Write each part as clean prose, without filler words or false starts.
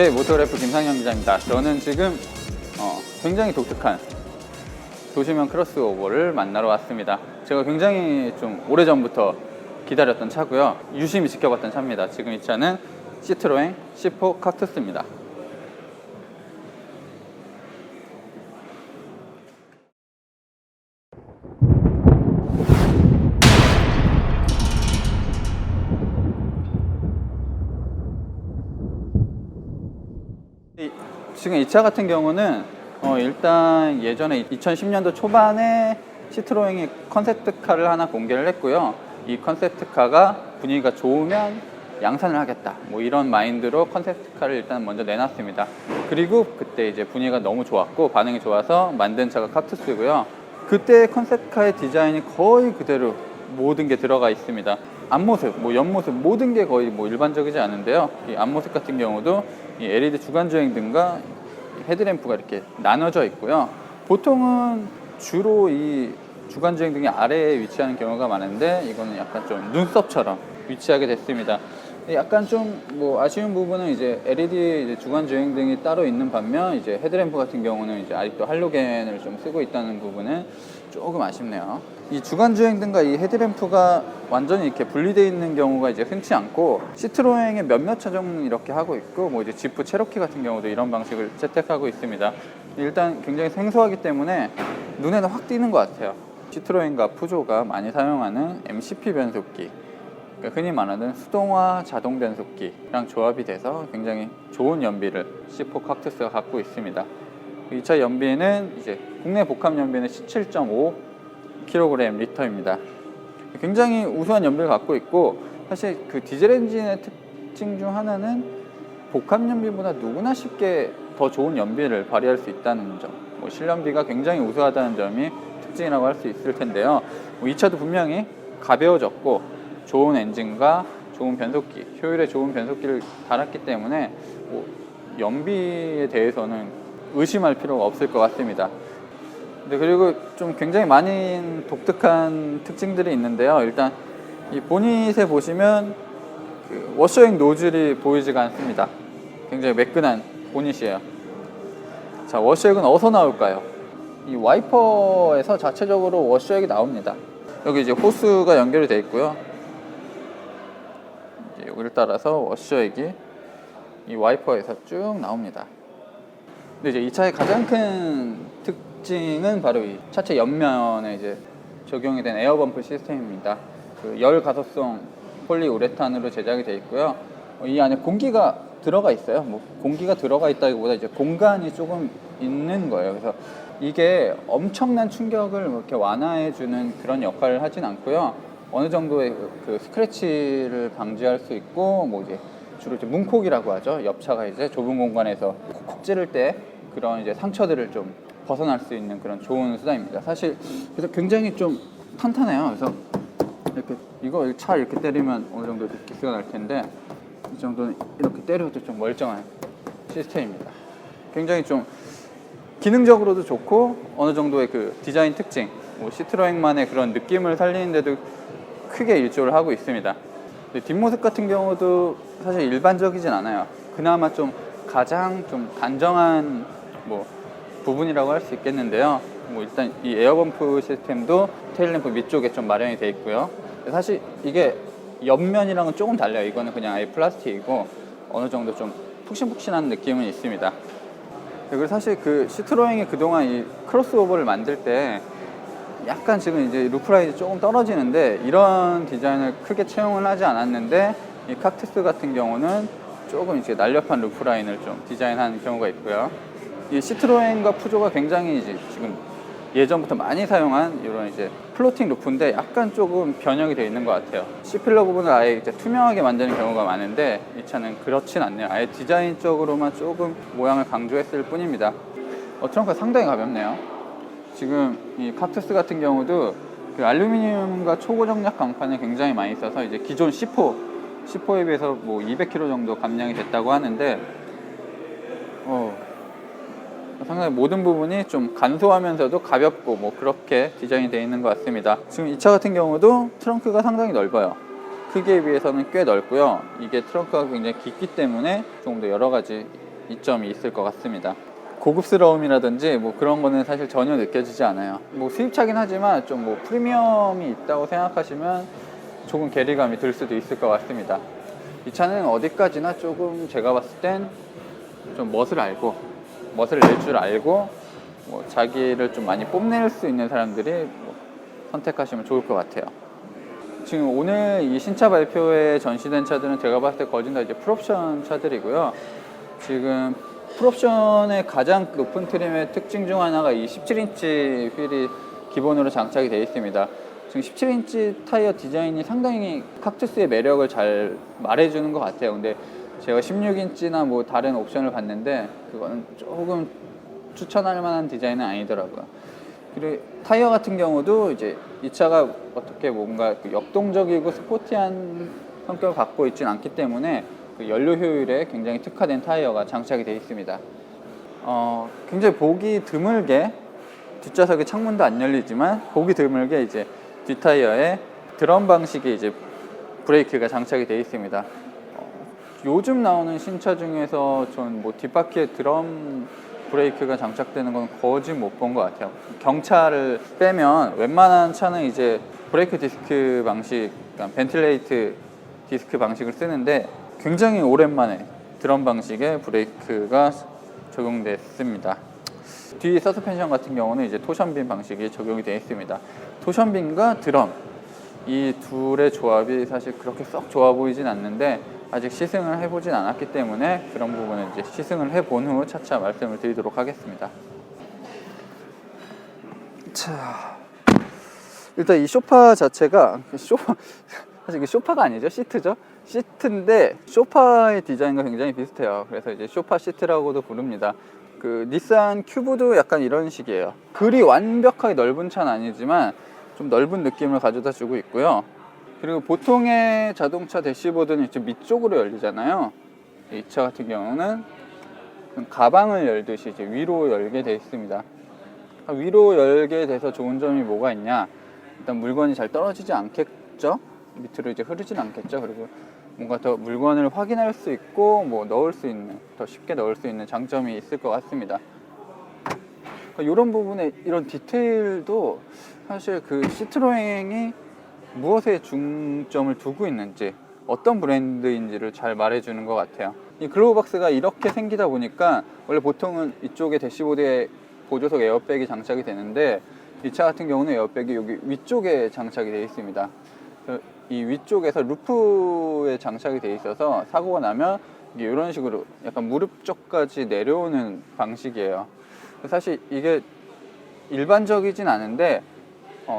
네, 모토그래프 김상현 기자입니다. 저는 지금 굉장히 독특한 도시명 크로스오버를 만나러 왔습니다. 제가 굉장히 좀 오래전부터 기다렸던 차고요. 유심히 지켜봤던 차입니다. 지금 이 차는 시트로엥 C4 칵투스입니다. 지금 이 차 같은 경우는 일단 예전에 2010년도 초반에 시트로엥이 컨셉트카를 하나 공개를 했고요. 이 컨셉트카가 분위기가 좋으면 양산을 하겠다, 뭐 이런 마인드로 컨셉트카를 일단 먼저 내놨습니다. 그리고 그때 이제 분위기가 너무 좋았고 반응이 좋아서 만든 차가 칵투스고요. 그때 컨셉트카의 디자인이 거의 그대로 모든 게 들어가 있습니다. 앞모습, 뭐 옆모습 모든 게 거의 뭐 일반적이지 않은데요. 이 앞모습 같은 경우도 이 LED 주간주행 등과 헤드램프가 이렇게 나눠져 있고요. 보통은 주로 이 주간주행 등이 아래에 위치하는 경우가 많은데 이거는 약간 좀 눈썹처럼 위치하게 됐습니다. 약간 좀 뭐 아쉬운 부분은 이제 LED 이제 주간주행 등이 따로 있는 반면 이제 헤드램프 같은 경우는 이제 아직도 할로겐을 좀 쓰고 있다는 부분은 조금 아쉽네요. 이 주간주행 등과 이 헤드램프가 완전히 이렇게 분리되어 있는 경우가 이제 흔치 않고, 시트로엥의 몇몇 차종은 이렇게 하고 있고, 뭐 이제 지프 체로키 같은 경우도 이런 방식을 채택하고 있습니다. 일단 굉장히 생소하기 때문에 눈에는 확 띄는 것 같아요. 시트로엥과 푸조가 많이 사용하는 MCP 변속기, 그러니까 흔히 말하는 수동화 자동 변속기랑 조합이 돼서 굉장히 좋은 연비를 C4 칵투스가 갖고 있습니다. 이 차 연비는 이제 국내 복합 연비는 17.5kg 리터입니다. 굉장히 우수한 연비를 갖고 있고, 사실 그 디젤 엔진의 특징 중 하나는 복합 연비보다 누구나 쉽게 더 좋은 연비를 발휘할 수 있다는 점, 뭐 실연비가 굉장히 우수하다는 점이 특징이라고 할 수 있을 텐데요. 이 차도 분명히 가벼워졌고 좋은 엔진과 좋은 변속기, 효율의 좋은 변속기를 달았기 때문에 뭐 연비에 대해서는 의심할 필요가 없을 것 같습니다. 네, 그리고 좀 굉장히 많은 독특한 특징들이 있는데요. 일단 이 보닛에 보시면 그 워셔액 노즐이 보이지가 않습니다. 굉장히 매끈한 보닛이에요. 자, 워셔액은 어디서 나올까요? 이 와이퍼에서 자체적으로 워셔액이 나옵니다. 여기 이제 호스가 연결이 되어 있고요. 이제 여기를 따라서 워셔액이 이 와이퍼에서 쭉 나옵니다. 근데 이제 이 차의 가장 큰 특징은 바로 이 차체 옆면에 이제 적용이 된 에어범프 시스템입니다. 그 열 가속성 폴리우레탄으로 제작이 되어 있고요. 이 안에 공기가 들어가 있어요. 뭐 공기가 들어가 있다기보다 이제 공간이 조금 있는 거예요. 그래서 이게 엄청난 충격을 이렇게 완화해주는 그런 역할을 하진 않고요. 어느 정도의 그 스크래치를 방지할 수 있고, 뭐 이제 주로 이제 문콕이라고 하죠. 옆차가 이제 좁은 공간에서 콕콕 찌를 때 그런 이제 상처들을 좀 벗어날 수 있는 그런 좋은 수단입니다. 사실 그래서 굉장히 좀 탄탄해요. 그래서 이렇게 이거 차 이렇게 때리면 어느 정도 기스가 날 텐데, 이 정도는 이렇게 때려도 좀 멀쩡한 시스템입니다. 굉장히 좀 기능적으로도 좋고 어느 정도의 그 디자인 특징, 뭐 시트로엥만의 그런 느낌을 살리는데도 크게 일조를 하고 있습니다. 뒷모습 같은 경우도 사실 일반적이진 않아요. 그나마 좀 가장 좀 단정한 뭐 부분이라고 할 수 있겠는데요. 뭐 일단 이 에어범프 시스템도 테일램프 밑쪽에 좀 마련이 되어 있고요. 사실 이게 옆면이랑은 조금 달라요. 이거는 그냥 아예 플라스틱이고 어느 정도 좀 푹신푹신한 느낌은 있습니다. 그리고 사실 그 시트로엥이 그동안 이 크로스오버를 만들 때 약간 지금 이제 루프라인이 조금 떨어지는데 이런 디자인을 크게 채용을 하지 않았는데, 이 칵투스 같은 경우는 조금 이제 날렵한 루프라인을 좀 디자인한 경우가 있고요. 이 시트로엥과 푸조가 굉장히 이제 지금 예전부터 많이 사용한 이런 이제 플로팅 루프인데 약간 조금 변형이 되어 있는 것 같아요. C필러 부분을 아예 이제 투명하게 만드는 경우가 많은데 이 차는 그렇진 않네요. 아예 디자인적으로만 조금 모양을 강조했을 뿐입니다. 트렁크가 상당히 가볍네요. 지금 이 칵투스 같은 경우도 그 알루미늄과 초고정력 강판을 굉장히 많이 써서 이제 기존 C4에 비해서 뭐 200kg 정도 감량이 됐다고 하는데, 상당히 모든 부분이 좀 간소하면서도 가볍고 뭐 그렇게 디자인이 되어 있는 것 같습니다. 지금 이 차 같은 경우도 트렁크가 상당히 넓어요. 크기에 비해서는 꽤 넓고요. 이게 트렁크가 굉장히 깊기 때문에 조금 더 여러 가지 이점이 있을 것 같습니다. 고급스러움이라든지 뭐 그런 거는 사실 전혀 느껴지지 않아요. 뭐 수입차긴 하지만 좀 뭐 프리미엄이 있다고 생각하시면 조금 괴리감이 들 수도 있을 것 같습니다. 이 차는 어디까지나 조금 제가 봤을 땐 좀 멋을 낼 줄 알고 뭐 자기를 좀 많이 뽐낼 수 있는 사람들이 뭐 선택하시면 좋을 것 같아요. 지금 오늘 이 신차 발표에 전시된 차들은 제가 봤을 때 거진 다 이제 풀옵션 차들이고요. 지금 풀옵션의 가장 높은 트림의 특징 중 하나가 이 17인치 휠이 기본으로 장착이 되어 있습니다. 지금 17인치 타이어 디자인이 상당히 칵투스의 매력을 잘 말해주는 것 같아요. 근데 제가 16인치나 뭐 다른 옵션을 봤는데 그거는 조금 추천할 만한 디자인은 아니더라고요. 그리고 타이어 같은 경우도 이제 이 차가 어떻게 뭔가 역동적이고 스포티한 성격을 갖고 있지는 않기 때문에 그 연료 효율에 굉장히 특화된 타이어가 장착이 되어 있습니다. 굉장히 보기 드물게 뒷좌석의 창문도 안 열리지만 보기 드물게 이제 뒷타이어에 드럼 방식의 이제 브레이크가 장착이 되어 있습니다. 요즘 나오는 신차 중에서 전 뭐 뒷바퀴에 드럼 브레이크가 장착되는 건 거의 못 본 것 같아요. 경차를 빼면 웬만한 차는 이제 브레이크 디스크 방식, 그러니까 벤틸레이트 디스크 방식을 쓰는데 굉장히 오랜만에 드럼 방식의 브레이크가 적용됐습니다. 뒤 서스펜션 같은 경우는 이제 토션빔 방식이 적용이 되어 있습니다. 토션빔과 드럼 이 둘의 조합이 사실 그렇게 썩 좋아 보이진 않는데 아직 시승을 해보진 않았기 때문에 그런 부분은 이제 시승을 해본 후 차차 말씀을 드리도록 하겠습니다. 자, 일단 이 소파 자체가 사실 이게 소파가 아니죠, 시트죠. 시트인데 소파의 디자인과 굉장히 비슷해요. 그래서 이제 소파 시트라고도 부릅니다. 그 닛산 큐브도 약간 이런 식이에요. 그리 완벽하게 넓은 차는 아니지만 좀 넓은 느낌을 가져다 주고 있고요. 그리고 보통의 자동차 대시보드는 이제 밑쪽으로 열리잖아요. 이 차 같은 경우는 가방을 열듯이 이제 위로 열게 되어 있습니다. 위로 열게 돼서 좋은 점이 뭐가 있냐? 일단 물건이 잘 떨어지지 않겠죠? 밑으로 이제 흐르진 않겠죠? 그리고 뭔가 더 물건을 확인할 수 있고 뭐 넣을 수 있는, 더 쉽게 넣을 수 있는 장점이 있을 것 같습니다. 이런 부분에 이런 디테일도 사실 그 시트로행이 무엇에 중점을 두고 있는지, 어떤 브랜드인지를 잘 말해주는 것 같아요. 이 글로우박스가 이렇게 생기다 보니까 원래 보통은 이쪽에 대시보드에 보조석 에어백이 장착이 되는데 이 차 같은 경우는 에어백이 여기 위쪽에 장착이 되어 있습니다. 이 위쪽에서 루프에 장착이 되어 있어서 사고가 나면 이런 식으로 약간 무릎 쪽까지 내려오는 방식이에요. 사실 이게 일반적이진 않은데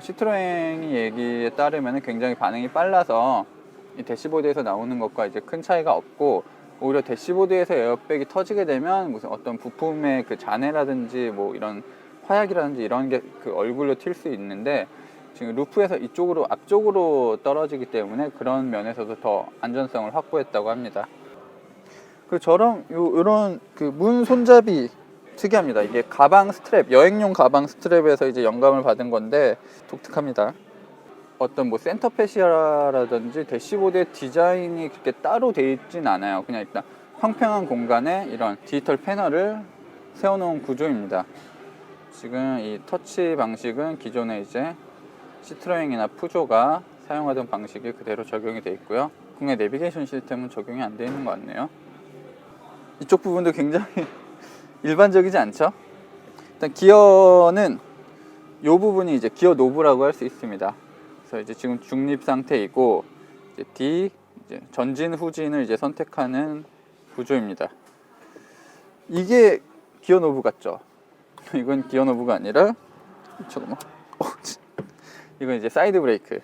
시트로행이 얘기에 따르면 굉장히 반응이 빨라서 이 대시보드에서 나오는 것과 이제 큰 차이가 없고, 오히려 대시보드에서 에어백이 터지게 되면 무슨 어떤 부품의 그 잔해라든지 뭐 이런 화약이라든지 이런 게 그 얼굴로 튈 수 있는데 지금 루프에서 이쪽으로 앞쪽으로 떨어지기 때문에 그런 면에서도 더 안전성을 확보했다고 합니다. 그 저런 요런 그 문 손잡이 특이합니다. 이게 가방 스트랩, 여행용 가방 스트랩에서 이제 영감을 받은 건데 독특합니다. 어떤 뭐 센터 페시아라든지 대시보드의 디자인이 그렇게 따로 돼 있진 않아요. 그냥 일단 평평한 공간에 이런 디지털 패널을 세워놓은 구조입니다. 지금 이 터치 방식은 기존에 이제 시트로행이나 푸조가 사용하던 방식이 그대로 적용이 돼 있고요. 국내 내비게이션 시스템은 적용이 안 돼 있는 것 같네요. 이쪽 부분도 굉장히 일반적이지 않죠? 일단 기어는 이 부분이 이제 기어 노브라고 할 수 있습니다. 그래서 이제 지금 중립 상태이고 이제 D 이제 전진 후진을 이제 선택하는 구조입니다. 이게 기어 노브 같죠? 이건 기어 노브가 아니라 잠깐만. 이건 이제 사이드 브레이크.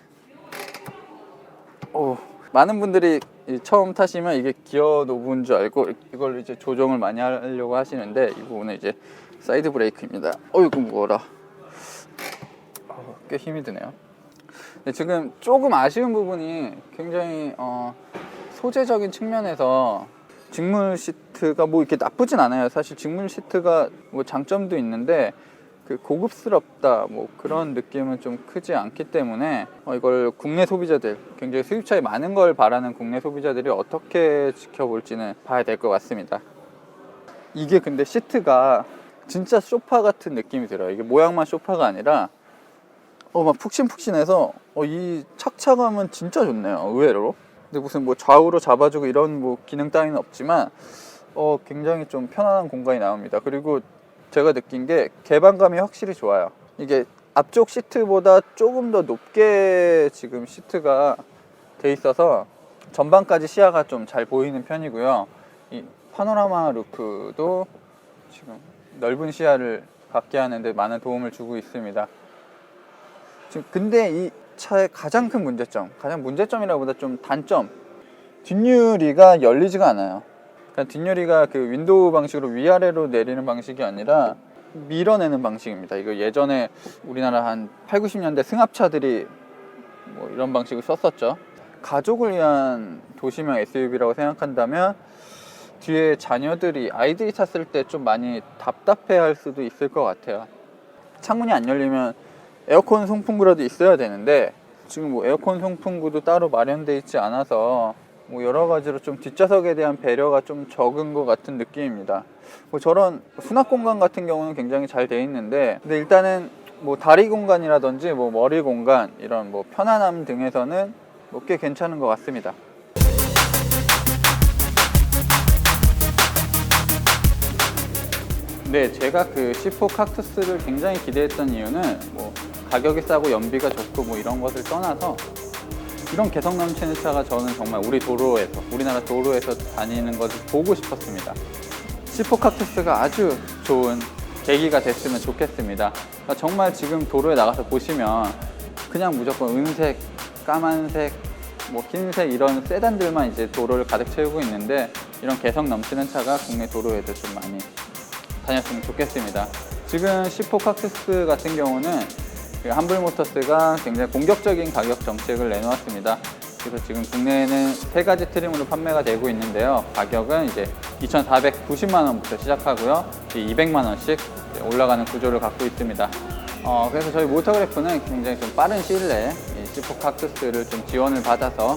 많은 분들이 처음 타시면 이게 기어 노브인 줄 알고 이걸 이제 조정을 많이 하려고 하시는데 이 부분은 이제 사이드 브레이크입니다. 어이구 무거워라. 꽤 힘이 드네요. 지금 조금 아쉬운 부분이 굉장히 소재적인 측면에서 직물 시트가 뭐 이렇게 나쁘진 않아요. 사실 직물 시트가 뭐 장점도 있는데 그 고급스럽다 뭐 그런 느낌은 좀 크지 않기 때문에 이걸 국내 소비자들, 굉장히 수입차에 많은 걸 바라는 국내 소비자들이 어떻게 지켜볼지는 봐야 될 것 같습니다. 이게 근데 시트가 진짜 소파 같은 느낌이 들어요. 이게 모양만 소파가 아니라 막 푹신푹신해서 이 착착감은 진짜 좋네요. 의외로. 근데 무슨 뭐 좌우로 잡아주고 이런 뭐 기능 따위는 없지만 굉장히 좀 편안한 공간이 나옵니다. 그리고 제가 느낀 게 개방감이 확실히 좋아요. 이게 앞쪽 시트보다 조금 더 높게 지금 시트가 돼 있어서 전방까지 시야가 좀 잘 보이는 편이고요. 이 파노라마 루프도 지금 넓은 시야를 갖게 하는데 많은 도움을 주고 있습니다. 지금 근데 이 차의 가장 큰 문제점, 가장 문제점이라보다 좀 단점, 뒷유리가 열리지가 않아요. 그러니까 뒷유리가 그 윈도우 방식으로 위아래로 내리는 방식이 아니라 밀어내는 방식입니다. 이거 예전에 우리나라 한 8, 90년대 승합차들이 뭐 이런 방식을 썼었죠. 가족을 위한 도시명 SUV라고 생각한다면 뒤에 자녀들이, 아이들이 탔을 때 좀 많이 답답해 할 수도 있을 것 같아요. 창문이 안 열리면 에어컨 송풍구라도 있어야 되는데 지금 뭐 에어컨 송풍구도 따로 마련되어 있지 않아서 뭐 여러 가지로 좀 뒷좌석에 대한 배려가 좀 적은 것 같은 느낌입니다. 뭐 저런 수납 공간 같은 경우는 굉장히 잘 돼 있는데, 근데 일단은 뭐 다리 공간이라든지 뭐 머리 공간, 이런 뭐 편안함 등에서는 뭐 꽤 괜찮은 것 같습니다. 네, 제가 그 C4 kaktus를 굉장히 기대했던 이유는 뭐 가격이 싸고 연비가 좋고 뭐 이런 것을 떠나서 이런 개성 넘치는 차가 저는 정말 우리나라 도로에서 다니는 것을 보고 싶었습니다. C4 kaktus가 아주 좋은 계기가 됐으면 좋겠습니다. 그러니까 정말 지금 도로에 나가서 보시면 그냥 무조건 은색, 까만색, 뭐 흰색 이런 세단들만 이제 도로를 가득 채우고 있는데, 이런 개성 넘치는 차가 국내 도로에도 좀 많이 다녔으면 좋겠습니다. 지금 C4 kaktus 같은 경우는 한불모터스가 굉장히 공격적인 가격 정책을 내놓았습니다. 그래서 지금 국내에는 3가지 트림으로 판매가 되고 있는데요. 가격은 이제 2,490만 원부터 시작하고요. 200만 원씩 올라가는 구조를 갖고 있습니다. 그래서 저희 모터그래프는 굉장히 좀 빠른 시일 내에 이 C4 kaktus를 좀 지원을 받아서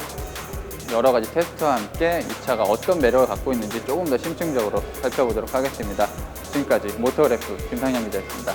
여러 가지 테스트와 함께 이 차가 어떤 매력을 갖고 있는지 조금 더 심층적으로 살펴보도록 하겠습니다. 지금까지 모터그래프 김상현 기자였습니다.